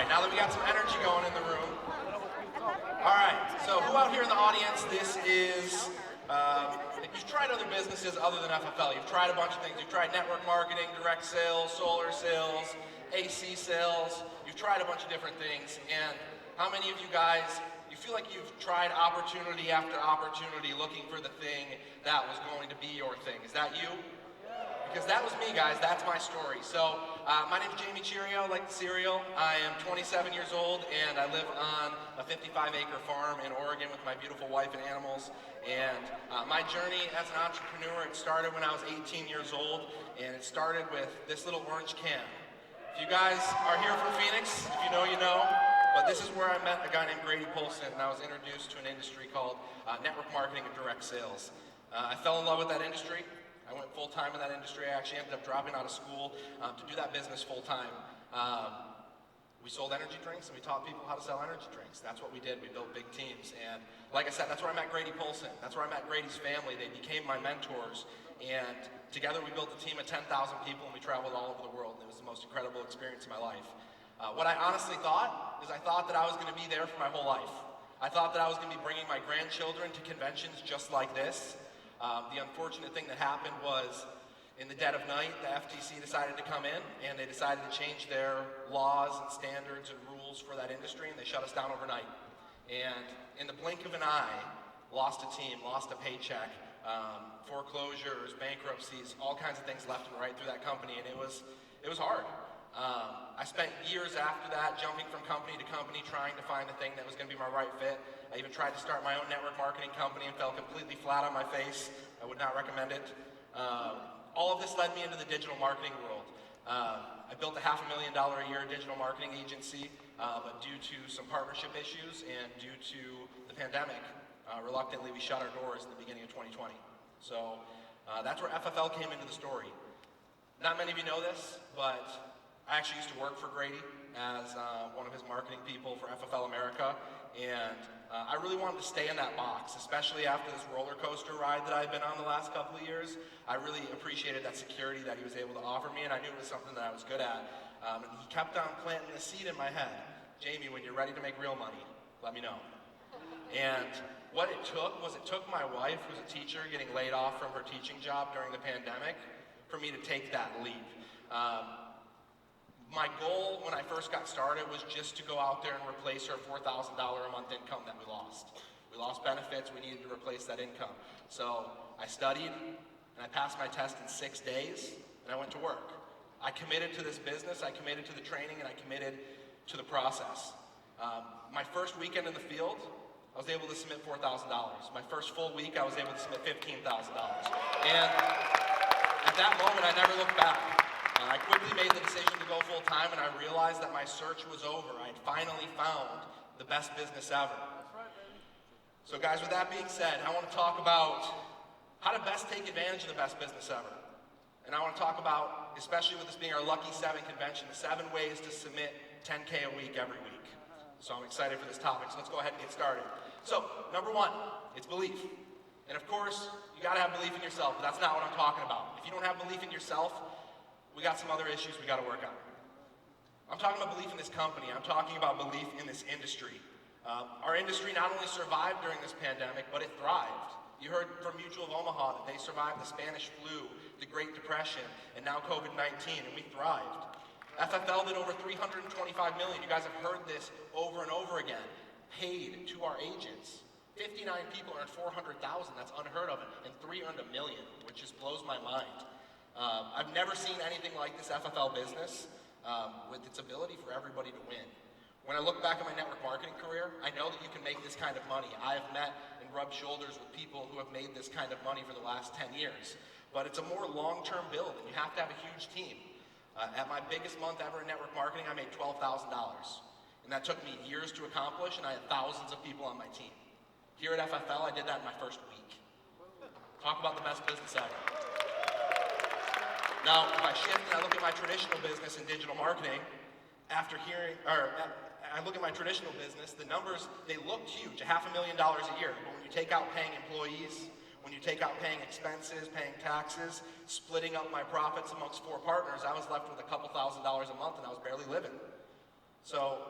right, now that we got some energy going in the room. All right, so who out here in the audience, this is, you've tried other businesses other than FFL. You've tried a bunch of things. You've tried network marketing, direct sales, solar sales, AC sales. You've tried a bunch of different things. And how many of you guys, you feel like you've tried opportunity after opportunity looking for the thing that was going to be your thing? Is that you? Because that was me, guys. That's my story. So my name is Chirio, like the cereal. I am 27 years old, and I live on a 55-acre farm in Oregon with my beautiful wife and animals. And my journey as an entrepreneur, it started when I was 18 years old, and it started with this little orange can. If you guys are here from Phoenix, if you know, you know. But this is where I met a guy named Grady Polcyn, and I was introduced to an industry called network marketing and direct sales. I fell in love with that industry. I went full-time in that industry. I actually ended up dropping out of school to do that business full-time. We sold energy drinks, and we taught people how to sell energy drinks. That's what we did. We built big teams. And like I said, that's where I met Grady Polcyn. That's where I met Grady's family. They became my mentors. And together we built a team of 10,000 people, and we traveled all over the world. It was the most incredible experience of my life. What I honestly thought is I thought that I was going to be there for my whole life. I thought that I was going to be bringing my grandchildren to conventions just like this. The unfortunate thing that happened was in the dead of night, the FTC decided to come in and they decided to change their laws and standards and rules for that industry, and they shut us down overnight. And in the blink of an eye, lost a team, lost a paycheck, foreclosures, bankruptcies, all kinds of things left and right through that company, and it was hard. I spent years after that jumping from company to company trying to find the thing that was going to be my right fit. I even tried to start my own network marketing company and fell completely flat on my face. I would not recommend it. All of this led me into the digital marketing world. I built a $500,000 a year digital marketing agency, but due to some partnership issues and due to the pandemic, reluctantly we shut our doors in the beginning of 2020. So that's where FFL came into the story. Not many of you know this, but I actually used to work for Grady as one of his marketing people for FFL America, and I really wanted to stay in that box, especially after this roller coaster ride that I've been on the last couple of years. I really appreciated that security that he was able to offer me, and I knew it was something that I was good at. And he kept on planting the seed in my head. Jamie, when you're ready to make real money, let me know. And what it took my wife, who's a teacher, getting laid off from her teaching job during the pandemic, for me to take that leap. My goal when I first got started was just to go out there and replace our $4,000 a month income that we lost. We lost benefits, we needed to replace that income. So I studied, and I passed my test in 6 days, and I went to work. I committed to this business, I committed to the training, and I committed to the process. My first weekend in the field, I was able to submit $4,000. My first full week, I was able to submit $15,000. And at that moment, I never looked back. I quickly made the decision to go full-time, and I realized that my search was over. I had finally found the best business ever. That's right, baby. So guys, with that being said, I want to talk about how to best take advantage of the best business ever. And I want to talk about, especially with this being our Lucky 7 convention, the 7 ways to submit 10K a week every week. So I'm excited for this topic, so let's go ahead and get started. So, number 1, it's belief. And of course, you got to have belief in yourself, but that's not what I'm talking about. If you don't have belief in yourself, we got some other issues we got to work on. I'm talking about belief in this company. I'm talking about belief in this industry. Our industry not only survived during this pandemic, but it thrived. You heard from Mutual of Omaha that they survived the Spanish flu, the Great Depression, and now COVID-19, and we thrived. FFL did over $325 million. You guys have heard this over and over again. Paid to our agents. 59 people earned $400,000. That's unheard of, and 3 earned $1 million, which just blows my mind. I've never seen anything like this FFL business with its ability for everybody to win. When I look back at my network marketing career, I know that you can make this kind of money. I have met and rubbed shoulders with people who have made this kind of money for the last 10 years. But it's a more long-term build, and you have to have a huge team. At my biggest month ever in network marketing, I made $12,000. And that took me years to accomplish, and I had thousands of people on my team. Here at FFL, I did that in my first week. Talk about the best business ever. Now, if I shift and I look at my traditional business in digital marketing, I look at my traditional business, the numbers, they looked huge, $500,000 a year. But when you take out paying employees, when you take out paying expenses, paying taxes, splitting up my profits amongst 4 partners, I was left with a couple $1,000s a month, and I was barely living. So,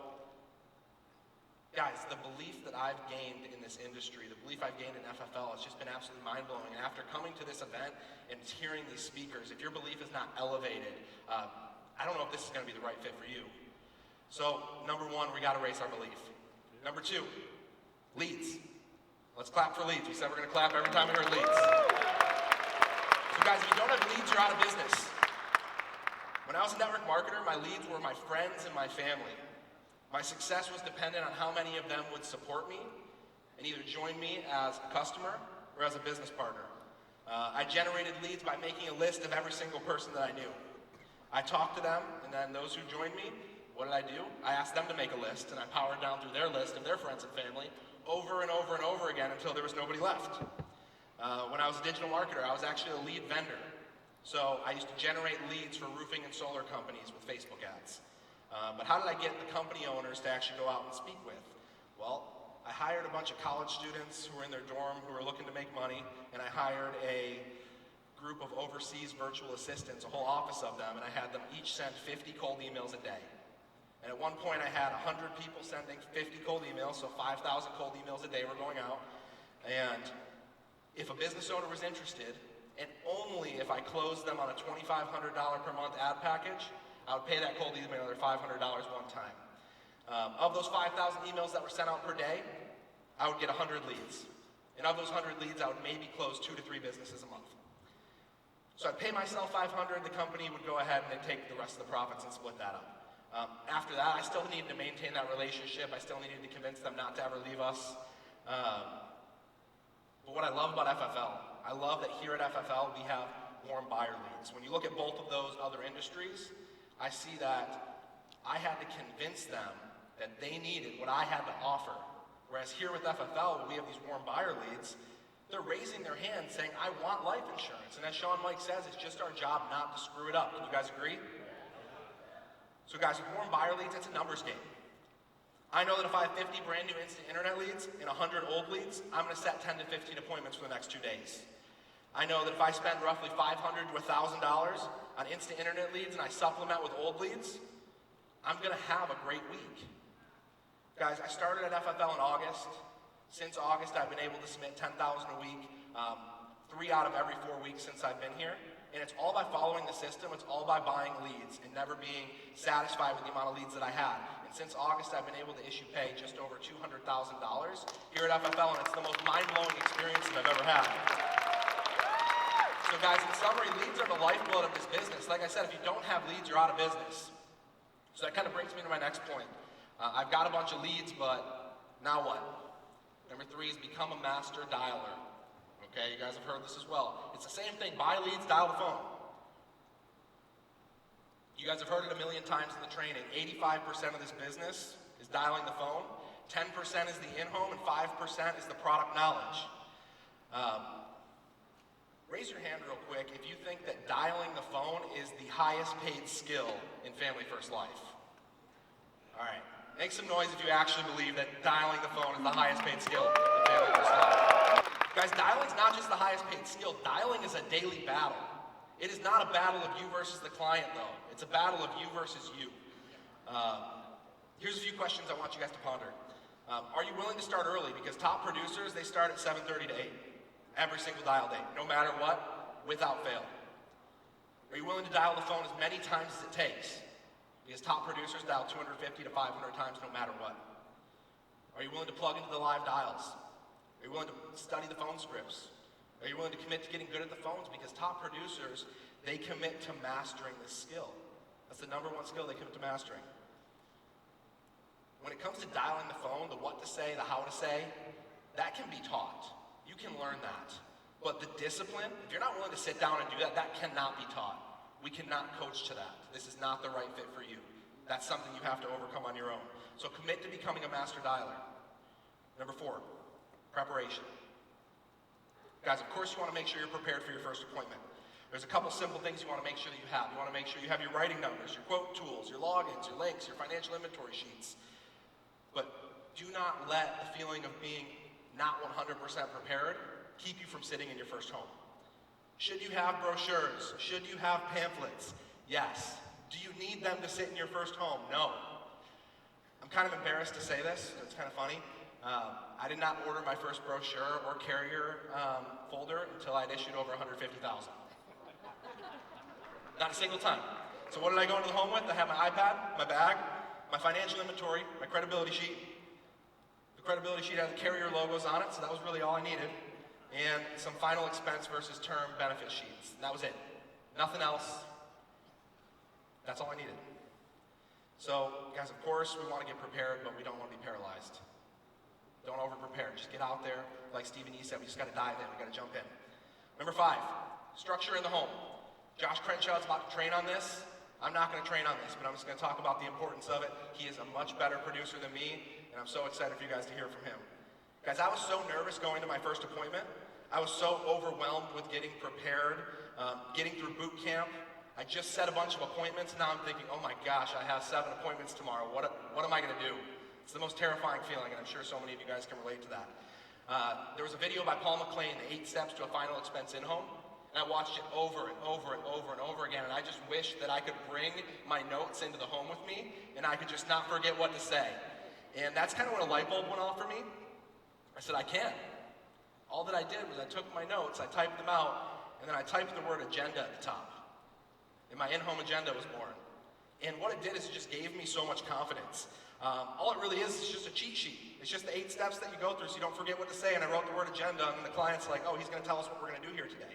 guys, the belief that I've gained in this industry, the belief I've gained in FFL has just been absolutely mind-blowing. And after coming to this event and hearing these speakers, if your belief is not elevated, I don't know if this is going to be the right fit for you. So, number one, we got to raise our belief. Number two, leads. Let's clap for leads. We said we're going to clap every time we heard leads. So guys, if you don't have leads, you're out of business. When I was a network marketer, my leads were my friends and my family. My success was dependent on how many of them would support me and either join me as a customer or as a business partner. I generated leads by making a list of every single person that I knew. I talked to them, and then those who joined me, what did I do? I asked them to make a list, and I powered down through their list of their friends and family over and over and over again until there was nobody left. When I was a digital marketer, I was actually a lead vendor. So I used to generate leads for roofing and solar companies with Facebook ads. But how did I get the company owners to actually go out and speak with? Well, I hired a bunch of college students who were in their dorm who were looking to make money, and I hired a group of overseas virtual assistants, a whole office of them, and I had them each send 50 cold emails a day. And at one point I had 100 people sending 50 cold emails, so 5,000 cold emails a day were going out. And if a business owner was interested, and only if I closed them on a $2,500 per month ad package, I would pay that cold emailer $500 one time. Of those 5,000 emails that were sent out per day, I would get 100 leads. And of those 100 leads, I would maybe close 2 to 3 businesses a month. So I'd pay myself $500, the company would go ahead and they'd take the rest of the profits and split that up. After that, I still needed to maintain that relationship. I still needed to convince them not to ever leave us. But what I love about FFL, I love that here at FFL we have warm buyer leads. When you look at both of those other industries, I see that I had to convince them that they needed what I had to offer. Whereas here with FFL, when we have these warm buyer leads, they're raising their hand saying, I want life insurance. And as Sean Mike says, it's just our job not to screw it up. Can you guys agree? So guys, with warm buyer leads, it's a numbers game. I know that if I have 50 brand new instant internet leads and 100 old leads, I'm going to set 10 to 15 appointments for the next 2 days. I know that if I spend roughly $500 to $1,000 on instant internet leads and I supplement with old leads, I'm going to have a great week. Guys, I started at FFL in August. Since August, I've been able to submit 10,000 a week, 3 out of every 4 weeks since I've been here. And it's all by following the system. It's all by buying leads and never being satisfied with the amount of leads that I had. And since August, I've been able to issue pay just over $200,000 here at FFL, and it's the most mind-blowing experience that I've ever had. So guys, in summary, leads are the lifeblood of this business. Like I said, if you don't have leads, you're out of business. So that kind of brings me to my next point. I've got a bunch of leads, but now what? Number 3 is become a master dialer. Okay, you guys have heard this as well. It's the same thing. Buy leads, dial the phone. You guys have heard it a million times in the training. 85% of this business is dialing the phone. 10% is the in-home, and 5% is the product knowledge. Raise your hand real quick if you think that dialing the phone is the highest paid skill in Family First Life. All right. Make some noise if you actually believe that dialing the phone is the highest paid skill in Family First Life. Guys, dialing's not just the highest paid skill. Dialing is a daily battle. It is not a battle of you versus the client, though. It's a battle of you versus you. Here's a few questions I want you guys to ponder. Are you willing to start early? Because top producers, they start at 7:30 to 8. Every single dial day, no matter what, without fail. Are you willing to dial the phone as many times as it takes? Because top producers dial 250 to 500 times no matter what. Are you willing to plug into the live dials? Are you willing to study the phone scripts? Are you willing to commit to getting good at the phones? Because top producers, they commit to mastering this skill. That's the number 1 skill they commit to mastering. When it comes to dialing the phone, the what to say, the how to say, that can be taught. You can learn that. But the discipline, if you're not willing to sit down and do that, that cannot be taught. We cannot coach to that. This is not the right fit for you. That's something you have to overcome on your own. So commit to becoming a master dialer. Number 4, preparation. Guys, of course you want to make sure you're prepared for your first appointment. There's a couple simple things you want to make sure that you have. You want to make sure you have your writing numbers, your quote tools, your logins, your links, your financial inventory sheets. But do not let the feeling of being not 100% prepared keep you from sitting in your first home. Should you have brochures? Should you have pamphlets? Yes. Do you need them to sit in your first home? No. I'm kind of embarrassed to say this, it's kind of funny. I did not order my first brochure or carrier folder until I'd issued over 150,000. Not a single time. So what did I go into the home with? I had my iPad, my bag, my financial inventory, my credibility sheet. The credibility sheet had the carrier logos on it, so that was really all I needed. And some final expense versus term benefit sheets. And that was it. Nothing else. That's all I needed. So, guys, of course, we want to get prepared, but we don't want to be paralyzed. Don't over-prepare. Just get out there. Like Stephen E. said, we just got to dive in. We got to jump in. Number 5, structure in the home. Josh Crenshaw is about to train on this. I'm not going to train on this, but I'm just going to talk about the importance of it. He is a much better producer than me, and I'm so excited for you guys to hear from him. Guys, I was so nervous going to my first appointment. I was so overwhelmed with getting prepared, getting through boot camp. I just set a bunch of appointments, and now I'm thinking, oh my gosh, I have 7 appointments tomorrow. What am I going to do? It's the most terrifying feeling, and I'm sure so many of you guys can relate to that. There was a video by Paul McLean, the 8 Steps to a Final Expense In-Home. And I watched it over and over and over and over again, and I just wish that I could bring my notes into the home with me, and I could just not forget what to say. And that's kind of when a light bulb went off for me. I said, I can. All that I did was I took my notes, I typed them out, and then I typed the word agenda at the top. And my in-home agenda was born. And what it did is it just gave me so much confidence. All it really is just a cheat sheet. It's just the 8 steps that you go through so you don't forget what to say, and I wrote the word agenda, and the client's like, oh, he's going to tell us what we're going to do here today.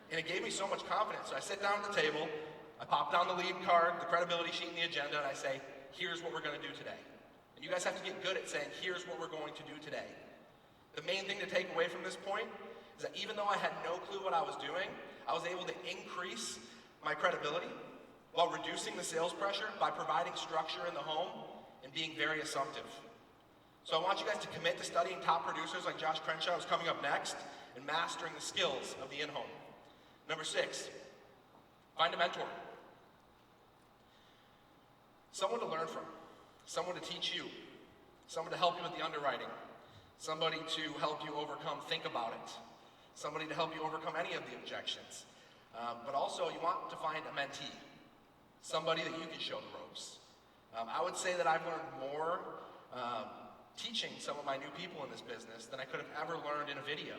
And it gave me so much confidence. So I sit down at the table, I pop down the lead card, the credibility sheet, and the agenda, and I say, here's what we're going to do today. And you guys have to get good at saying, here's what we're going to do today. The main thing to take away from this point is that even though I had no clue what I was doing, I was able to increase my credibility while reducing the sales pressure by providing structure in the home and being very assumptive. So I want you guys to commit to studying top producers like Josh Crenshaw, who's coming up next, and mastering the skills of the in-home. Number 6, find a mentor. Someone to learn from, someone to teach you, someone to help you with the underwriting, somebody to help you overcome think about it, somebody to help you overcome any of the objections. But also you want to find a mentee, somebody that you can show the ropes. I would say that I've learned more teaching some of my new people in this business than I could have ever learned in a video.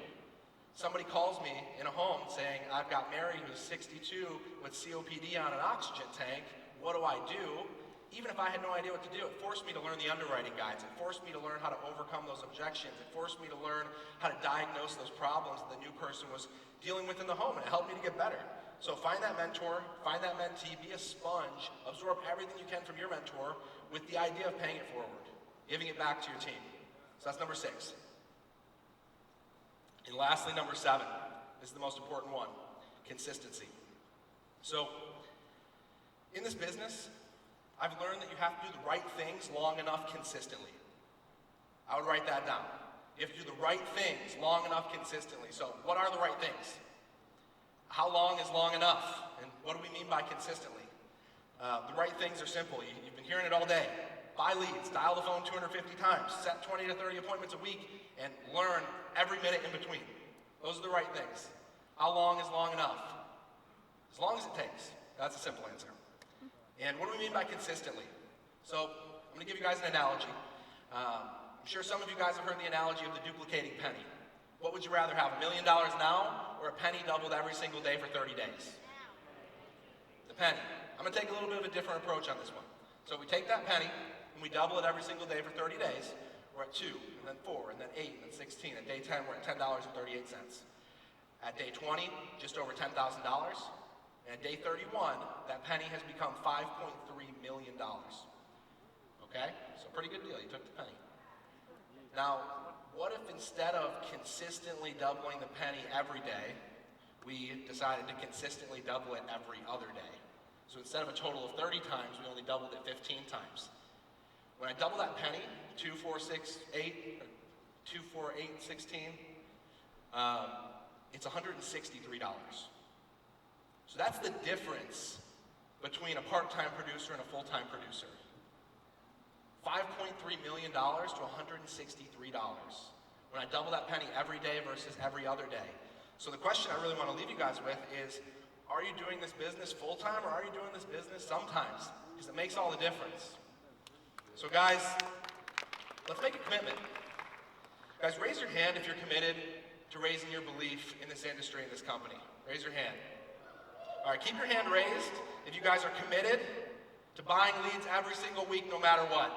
Somebody calls me in a home saying, I've got Mary who's 62 with COPD on an oxygen tank. What do I do? Even if I had no idea what to do, it forced me to learn the underwriting guides. It forced me to learn how to overcome those objections. It forced me to learn how to diagnose those problems that the new person was dealing with in the home, and it helped me to get better. So find that mentor, find that mentee, be a sponge, absorb everything you can from your mentor with the idea of paying it forward, giving it back to your team. So that's number 6. And lastly, number 7, this is the most important one, consistency. So, in this business, I've learned that you have to do the right things long enough consistently. I would write that down. You have to do the right things long enough consistently. So, what are the right things? How long is long enough? And what do we mean by consistently? The right things are simple. You've been hearing it all day. Buy leads, dial the phone 250 times, set 20 to 30 appointments a week, and learn every minute in between. Those are the right things. How long is long enough? As long as it takes. That's a simple answer. And what do we mean by consistently? So I'm going to give you guys an analogy. I'm sure some of you guys have heard the analogy of the duplicating penny. What would you rather have, $1 million now or a penny doubled every single day for 30 days? The penny. I'm going to take a little bit of a different approach on this one. So we take that penny and we double it every single day for 30 days. We're at 2, and then 4, and then 8, and then 16. At day 10, we're at $10.38. At day 20, just over $10,000. And at day 31, that penny has become $5.3 million. Okay? So pretty good deal. You took the penny. Now, what if instead of consistently doubling the penny every day, we decided to consistently double it every other day? So instead of a total of 30 times, we only doubled it 15 times. When I double that penny, 2, 4, 6, 8, 2, 4, 8, 16, it's $163. So that's the difference between a part-time producer and a full-time producer. $5.3 million to $163. When I double that penny every day versus every other day. So the question I really want to leave you guys with is, are you doing this business full-time or are you doing this business sometimes? Because it makes all the difference. So guys, let's make a commitment. Guys, raise your hand if you're committed to raising your belief in this industry and this company. Raise your hand. All right, keep your hand raised if you guys are committed to buying leads every single week, no matter what.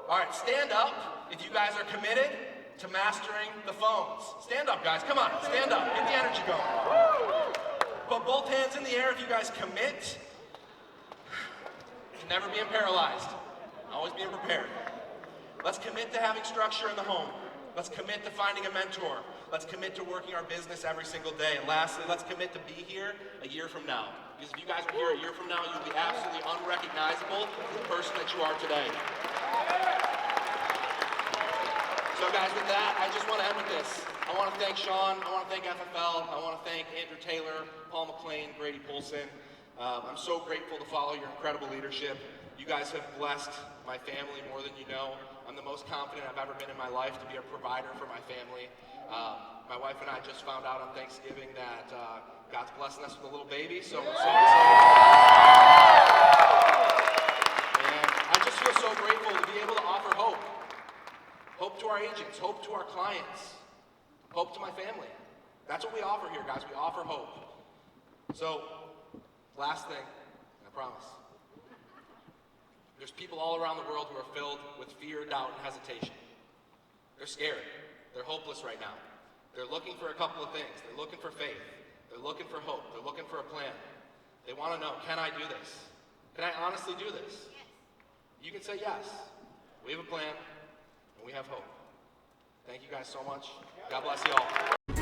All right, stand up if you guys are committed to mastering the phones. Stand up, guys. Come on, stand up. Get the energy going. Put both hands in the air if you guys commit to never being paralyzed. Always being prepared. Let's commit to having structure in the home. Let's commit to finding a mentor. Let's commit to working our business every single day. And lastly, let's commit to be here a year from now. Because if you guys are here a year from now, you'll be absolutely unrecognizable to the person that you are today. So guys, with that, I just want to end with this. I want to thank Sean, I want to thank FFL, I want to thank Andrew Taylor, Paul McLean, Grady Polcyn. I'm so grateful to follow your incredible leadership. You guys have blessed my family more than you know. I'm the most confident I've ever been in my life to be a provider for my family. My wife and I just found out on Thanksgiving that God's blessing us with a little baby, so we're so excited. And I just feel so grateful to be able to offer hope. Hope to our agents, hope to our clients, hope to my family. That's what we offer here, guys. We offer hope. So, last thing, I promise. There's people all around the world who are filled with fear, doubt, and hesitation. They're scared. They're hopeless right now. They're looking for a couple of things. They're looking for faith. They're looking for hope. They're looking for a plan. They want to know, can I do this? Can I honestly do this? Yes. You can say yes. We have a plan, and we have hope. Thank you guys so much. God bless you all.